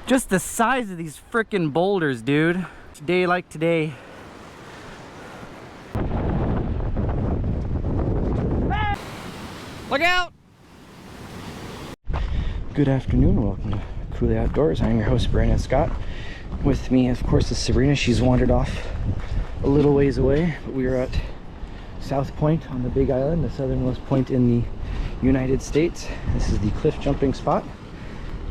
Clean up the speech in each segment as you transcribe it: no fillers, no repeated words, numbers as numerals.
Just the size of these frickin' boulders, dude. Day like today. Look out! Good afternoon, welcome to Cooley Outdoors. I'm your host, Brandon Scott. With me, of course, is Sabrina. She's wandered off a little ways away, but we are at South Point on the Big Island, the southernmost point in the United States. This is the cliff jumping spot.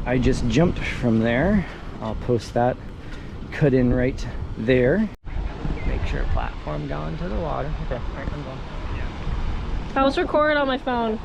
I just jumped from there. I'll post that cut in right there. Make sure platform down to the water. Okay, all right, I'm going. I was recording on my phone.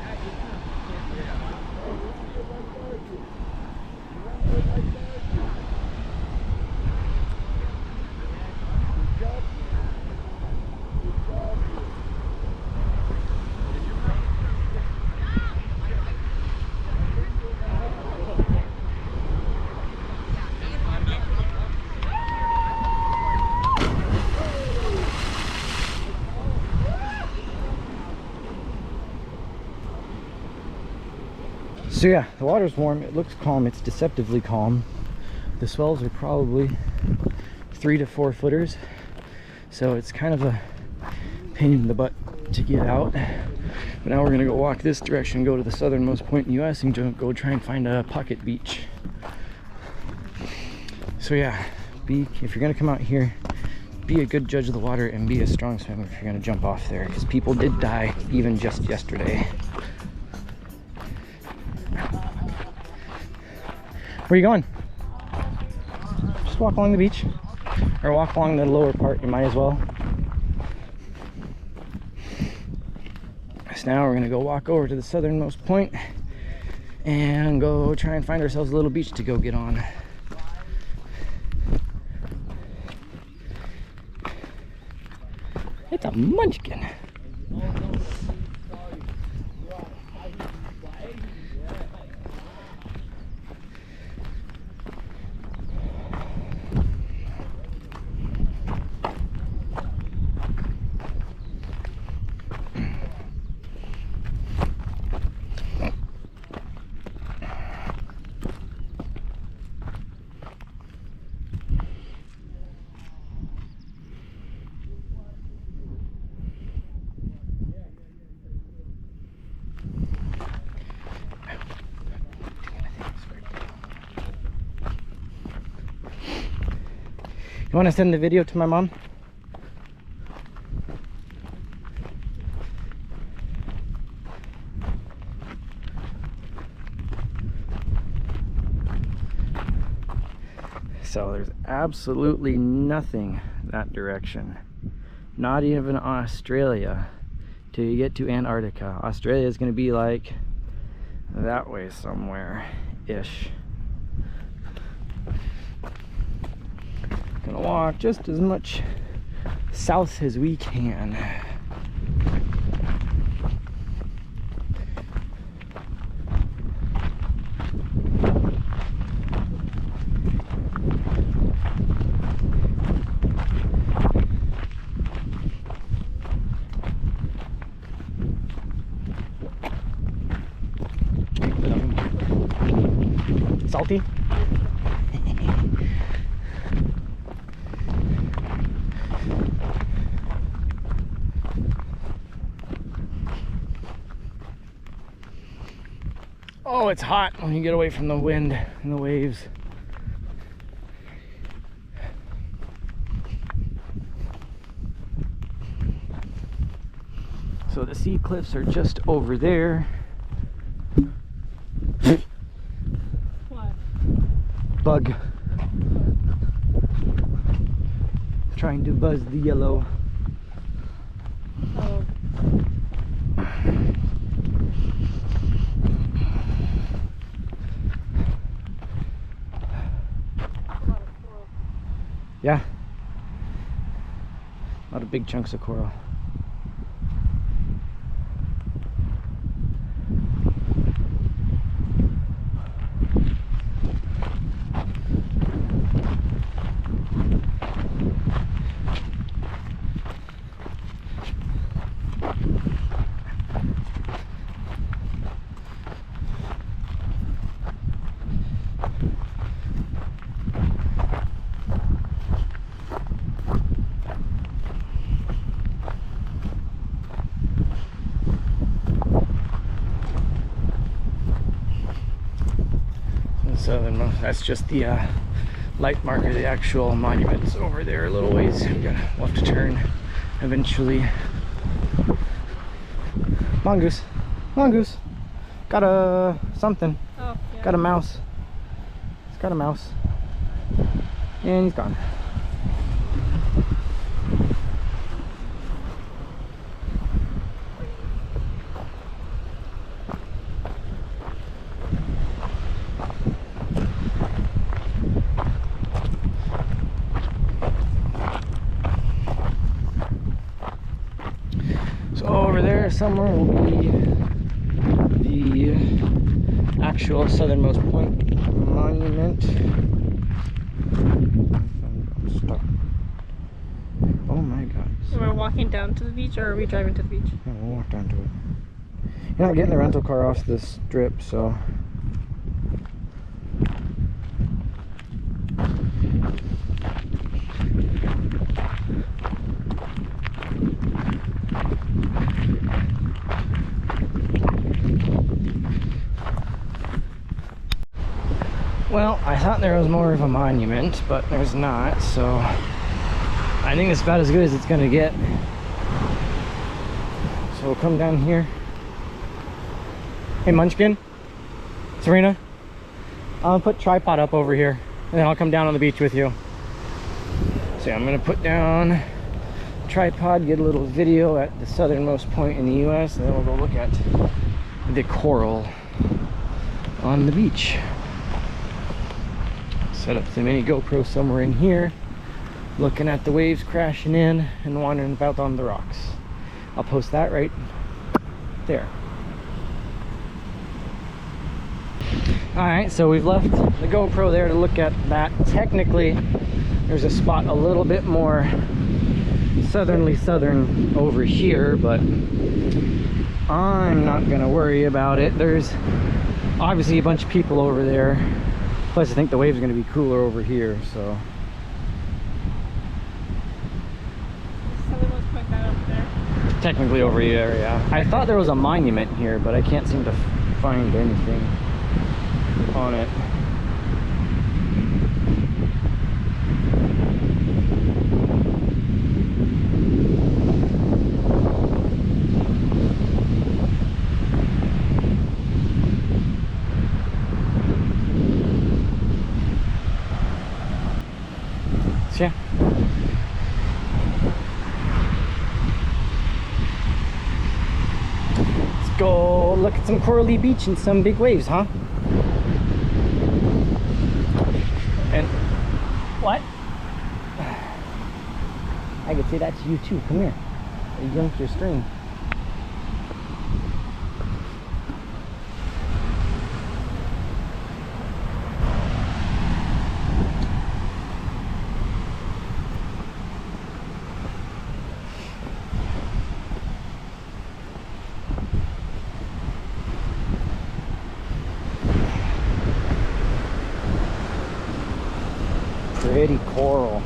So yeah, the water's warm, it looks calm, it's deceptively calm. The swells are probably 3 to 4 footers, so it's kind of a pain in the butt to get out. But now we're gonna go walk this direction, go to the southernmost point in the US and go try and find a pocket beach. So yeah, if you're gonna come out here, be a good judge of the water and be a strong swimmer if you're gonna jump off there, because people did die even just yesterday. Where are you going? Just walk along the beach, or walk along the lower part, you might as well. So now we're gonna go walk over to the southernmost point and go try and find ourselves a little beach to go get on. It's a munchkin. You want to send the video to my mom? So there's absolutely nothing that direction. Not even Australia till you get to Antarctica. Australia is going to be like that way somewhere-ish. Gonna walk just as much south as we can. Salty? Oh, it's hot when you get away from the wind and the waves. So the sea cliffs are just over there. What? Bug. Trying to buzz the yellow. Oh. Yeah. A lot of big chunks of coral. Southernmost. That's just the light marker. The actual monument's over there a little ways. We'll have to turn eventually. Mongoose, mongoose, got a something. Oh, yeah. Got a mouse. He's got a mouse, and he's gone. So over there somewhere will be the actual southernmost point monument. I'm stuck. Oh my god. Am I walking down to the beach or are we driving to the beach? Yeah, we'll walk down to it. You're not getting the rental car off the strip, so. Well, I thought there was more of a monument, but there's not, so I think it's about as good as it's gonna get. So we'll come down here. Hey Munchkin, Sabrina, I'll put tripod up over here and then I'll come down on the beach with you. So yeah, I'm gonna put down tripod, get a little video at the southernmost point in the US, and then we'll go look at the coral on the beach. Set up the mini GoPro somewhere in here, looking at the waves crashing in and wandering about on the rocks. I'll post that right there. Alright, so we've left the GoPro there to look at that. Technically, there's a spot a little bit more southern over here, but I'm not gonna worry about it. There's obviously a bunch of people over there. Plus, I think the waves are going to be cooler over here, so. Southernmost point that up there. Technically over here, yeah. I thought there was a monument here, but I can't seem to find anything on it. Yeah. Let's go look at some corally beach and some big waves, huh? And what? I could say that to you too. Come here. You yanked your string. Pretty coral.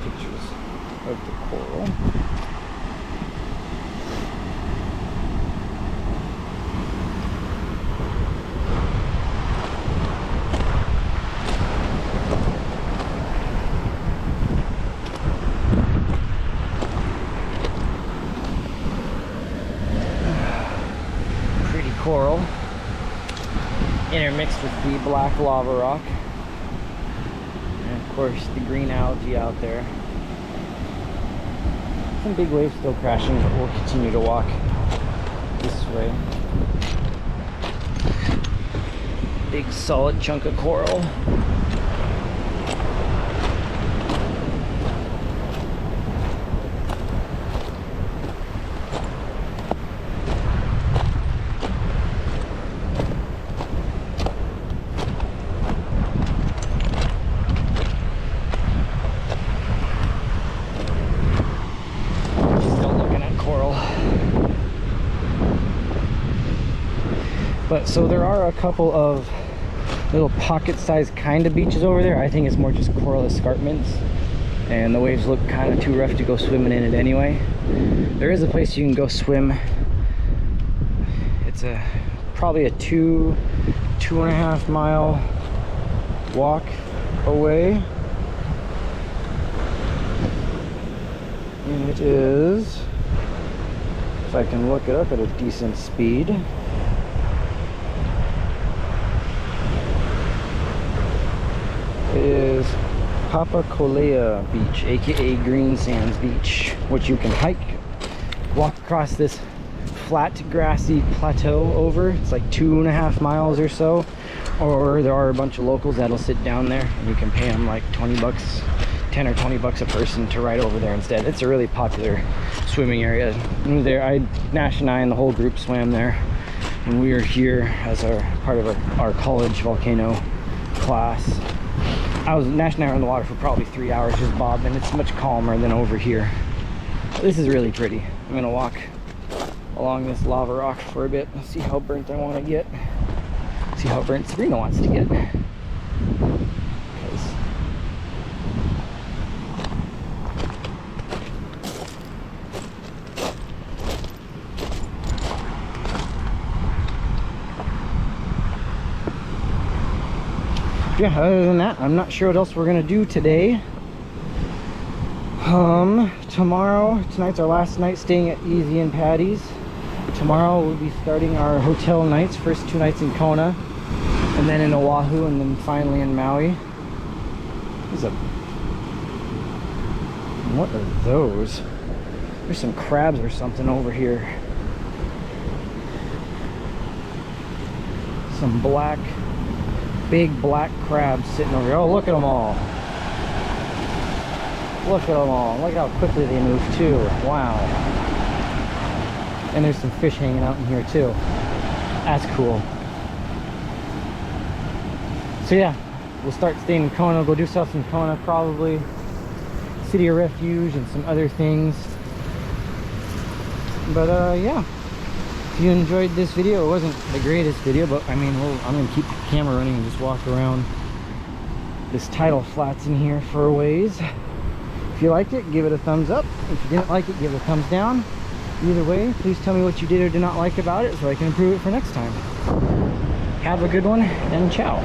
Pictures of the coral. Pretty coral. Intermixed with the black lava rock. Of course, the green algae out there. Some big waves still crashing, but we'll continue to walk this way. Big solid chunk of coral. But so there are a couple of little pocket-sized kind of beaches over there. I think it's more just coral escarpments, and the waves look kind of too rough to go swimming in it anyway. There is a place you can go swim. It's a probably a 2.5 mile walk away. And it is, if I can look it up at a decent speed, it is Papakolea Beach, aka Green Sands Beach, which you can hike, walk across this flat grassy plateau over. It's like 2.5 miles or so, or there are a bunch of locals that'll sit down there and you can pay them like 20 bucks, 10 or 20 bucks a person to ride over there instead. It's a really popular swimming area. Nash and I and the whole group swam there when we were here as part of our college volcano class. Nash and I were in the water for probably 3 hours just bobbing. It's much calmer than over here. This is really pretty. I'm gonna walk along this lava rock for a bit and see how burnt I want to get. See how burnt Sabrina wants to get. Yeah, other than that, I'm not sure what else we're gonna do today. Tonight's our last night staying at Easy and Patty's. Tomorrow we'll be starting our hotel nights, first 2 nights in Kona, and then in Oahu, and then finally in Maui. What are those? There's some crabs or something over here. Some big black crabs sitting over here. Oh, look at them all. Look at them all. Look how quickly they move too. Wow. And there's some fish hanging out in here too. That's cool. So yeah, we'll start staying in Kona. Go do stuff in Kona, probably City of Refuge and some other things. But yeah, if you enjoyed this video, it wasn't the greatest video, but I mean, I'm gonna keep the camera running and just walk around this tidal flats in here for a ways. If you liked it, give it a thumbs up. If you didn't like it, give it a thumbs down. Either way, please tell me what you did or did not like about it so I can improve it for next time. Have a good one, and ciao.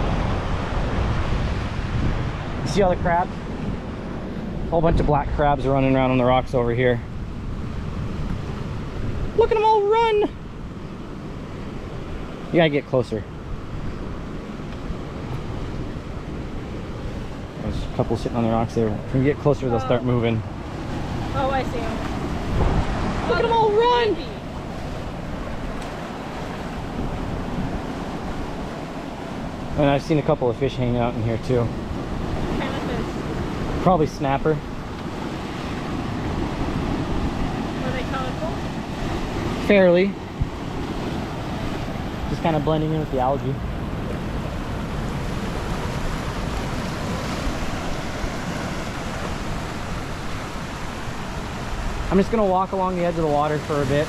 See all the crabs? A whole bunch of black crabs are running around on the rocks over here. Look at them all run! You gotta get closer. There's a couple sitting on the rocks there. If you get closer, they'll start moving. Oh, I see them. Look at them all run! And I've seen a couple of fish hanging out in here too. What kind of fish? Probably snapper. Are they colorful? Fairly. Just kind of blending in with the algae. I'm just gonna walk along the edge of the water for a bit.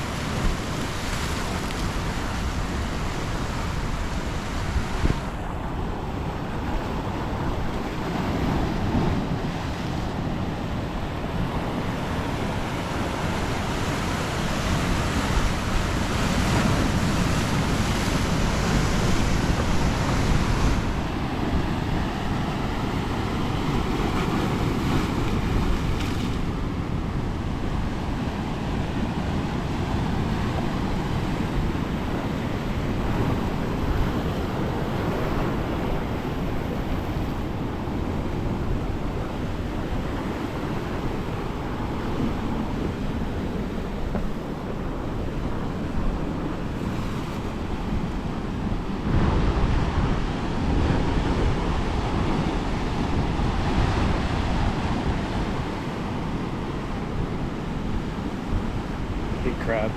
Big crab.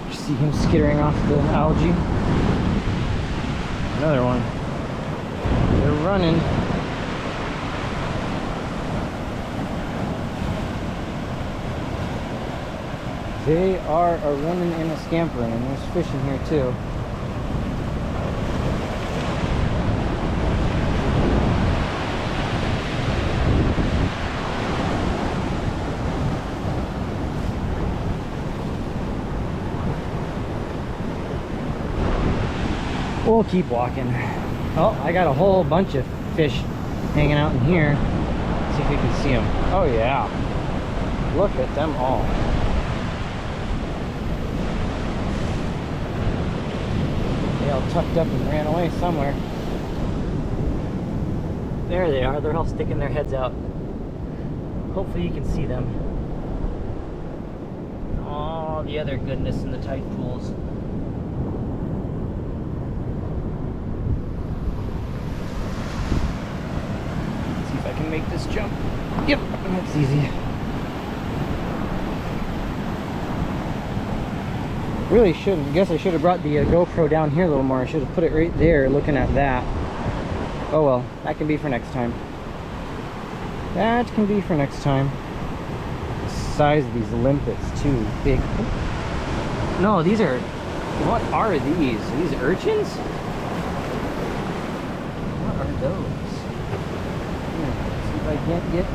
You see him skittering off the algae. Another one. They're running. They are a running and a scampering, and there's fish in here too. We'll keep walking. Oh, I got a whole bunch of fish hanging out in here. Let's see if we can see them. Oh yeah, look at them all. They all tucked up and ran away somewhere. There they are. They're all sticking their heads out. Hopefully you can see them. All the other goodness in the tide pools. Let's see if I can make this jump. Yep, that's easy. Really shouldn't. I guess I should have brought the GoPro down here a little more. I should have put it right there looking at that. Oh well, that can be for next time. That can be for next time. The size of these limpets too big. No, these are, what are these? Are these urchins? What are those? Let's see if I can't get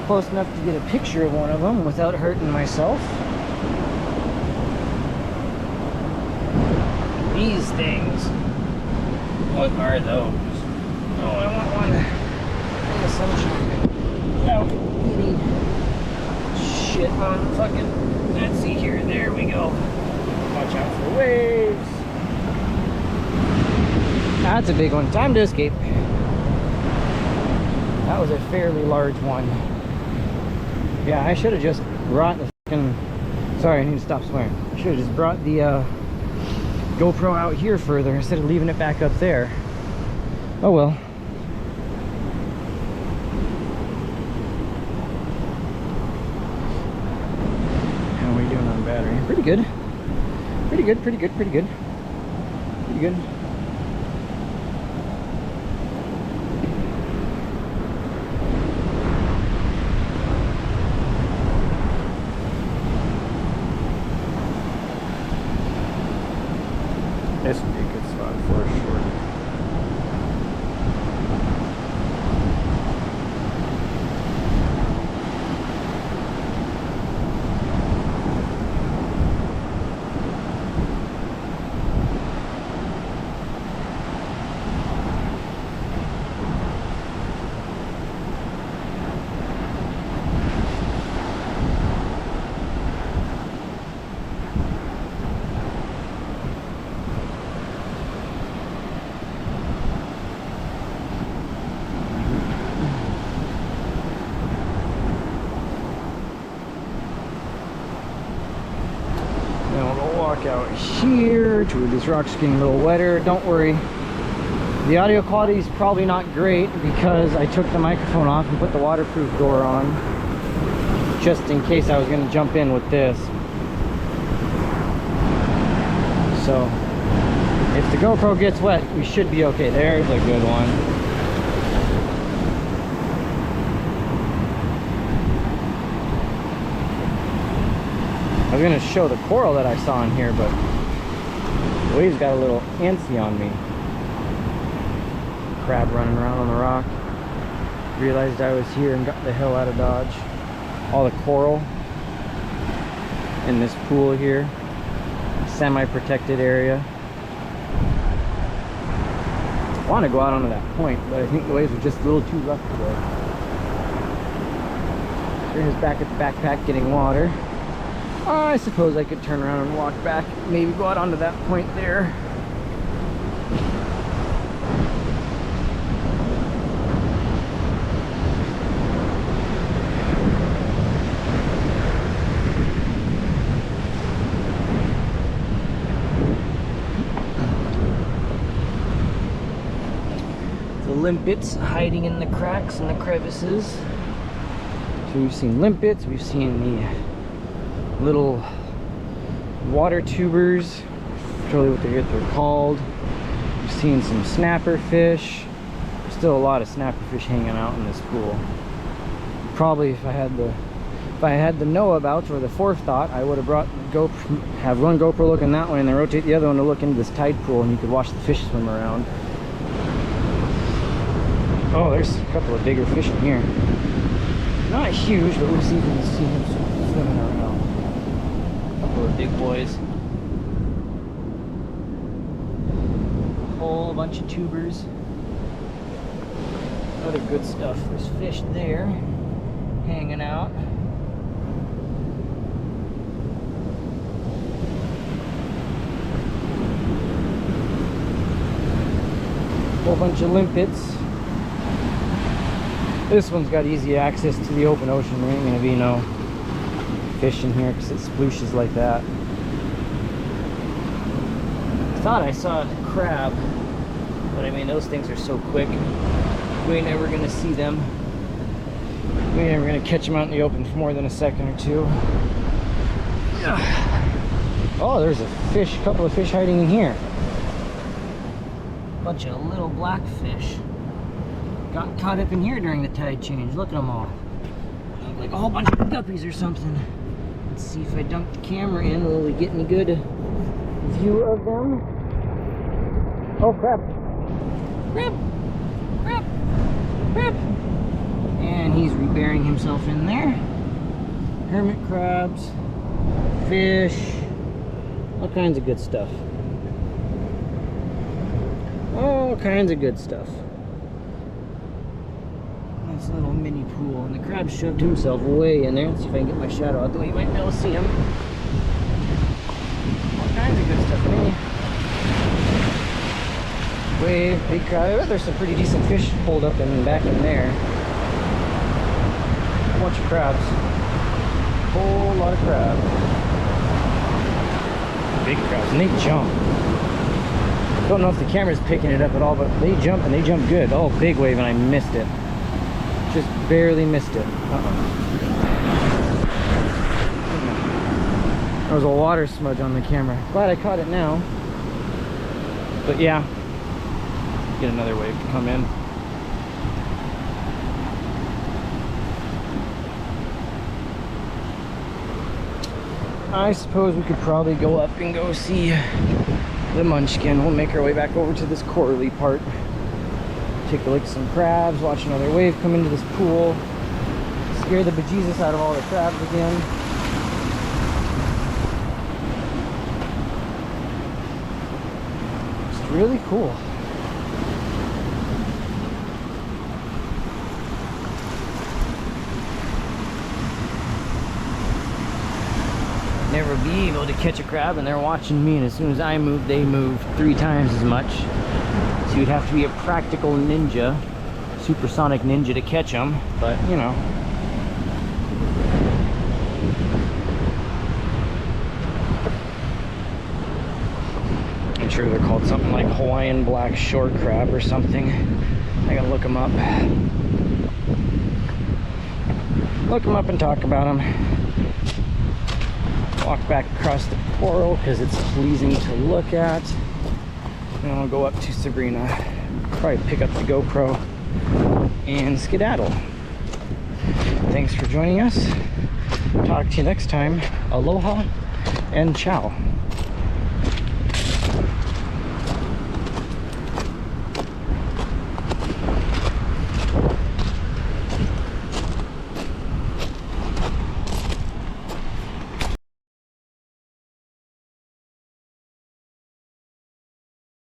close enough to get a picture of one of them without hurting myself. These things. What are those? Oh, I want one in the sunshine. Without getting shit on fucking. Let's see here. There we go. Watch out for waves. That's a big one. Time to escape. That was a fairly large one. Yeah, I should have just brought the fucking. Sorry, I need to stop swearing. I should have just brought the GoPro out here further instead of leaving it back up there. Oh well. How are we doing on battery? Pretty good. Pretty good, pretty good, pretty good. Pretty good. This would be a good spot for a short. Out here to these rocks getting a little wetter. Don't worry, the audio quality is probably not great because I took the microphone off and put the waterproof door on just in case I was going to jump in with this. So if the GoPro gets wet, we should be okay. There's a good one. I was going to show the coral that I saw in here, but the waves got a little antsy on me. Crab running around on the rock. Realized I was here and got the hell out of Dodge. All the coral in this pool here. Semi-protected area. I want to go out onto that point, but I think the waves are just a little too rough today. Here's back at the backpack getting water. I suppose I could turn around and walk back, maybe go out onto that point there. The limpets hiding in the cracks and the crevices. So we've seen limpets, we've seen the little water tubers, really what they're called. We've seen some snapper fish. There's still a lot of snapper fish hanging out in this pool. Probably if I had the know about, or the forethought, I would have brought have one GoPro looking that way and then rotate the other one to look into this tide pool, and you could watch the fish swim around. Oh, there's a couple of bigger fish in here. Not huge, but we'll see if we can see them swimming around. Couple of big boys. whole bunch of tubers. Other good stuff. There's fish there hanging out. Whole bunch of limpets. This one's got easy access to the open ocean. There ain't gonna be no fish in here because it splooshes like that. I thought I saw a crab, but I mean those things are so quick. We ain't never gonna see them. We ain't never gonna catch them out in the open for more than a second or two. Oh, there's a fish, a couple of fish hiding in here. Bunch of little black fish. Got caught up in here during the tide change. Look at them all. Look like a whole bunch of guppies or something. Let's see if I dump the camera in, will we get any good view of them? Oh, crap. Crap. Crap. Crap. And he's reburying himself in there. Hermit crabs, fish, all kinds of good stuff. All kinds of good stuff. Nice little mini pool, and the crab shoved himself way in there. Let's see if I can get my shadow out the way you might be able to see him. All kinds of good stuff. Way big crab. I bet there's some pretty decent fish pulled up and back in there. A bunch of crabs. Whole lot of crabs. Big crabs, and they jump. Don't know if the camera's picking it up at all, but they jump, and they jump good. Oh, big wave, and I missed it. Just barely missed it. There was a water smudge on the camera. Glad I caught it now. But yeah, get another wave to come in. I suppose we could probably go up and go see the munchkin. We'll make our way back over to this corally part. Take a look at some crabs, watch another wave come into this pool, scare the bejesus out of all the crabs again. It's really cool. Never be able to catch a crab, and they're watching me, and as soon as I move, they move 3 times as much. So you'd have to be a practical ninja, supersonic ninja, to catch them, but you know. I'm sure they're called something like Hawaiian black short crab or something. I gotta look them up. Look them up and talk about them. Walk back across the coral because it's pleasing to look at. And I'll go up to Sabrina, probably pick up the GoPro and skedaddle. Thanks for joining us. Talk to you next time. Aloha and ciao.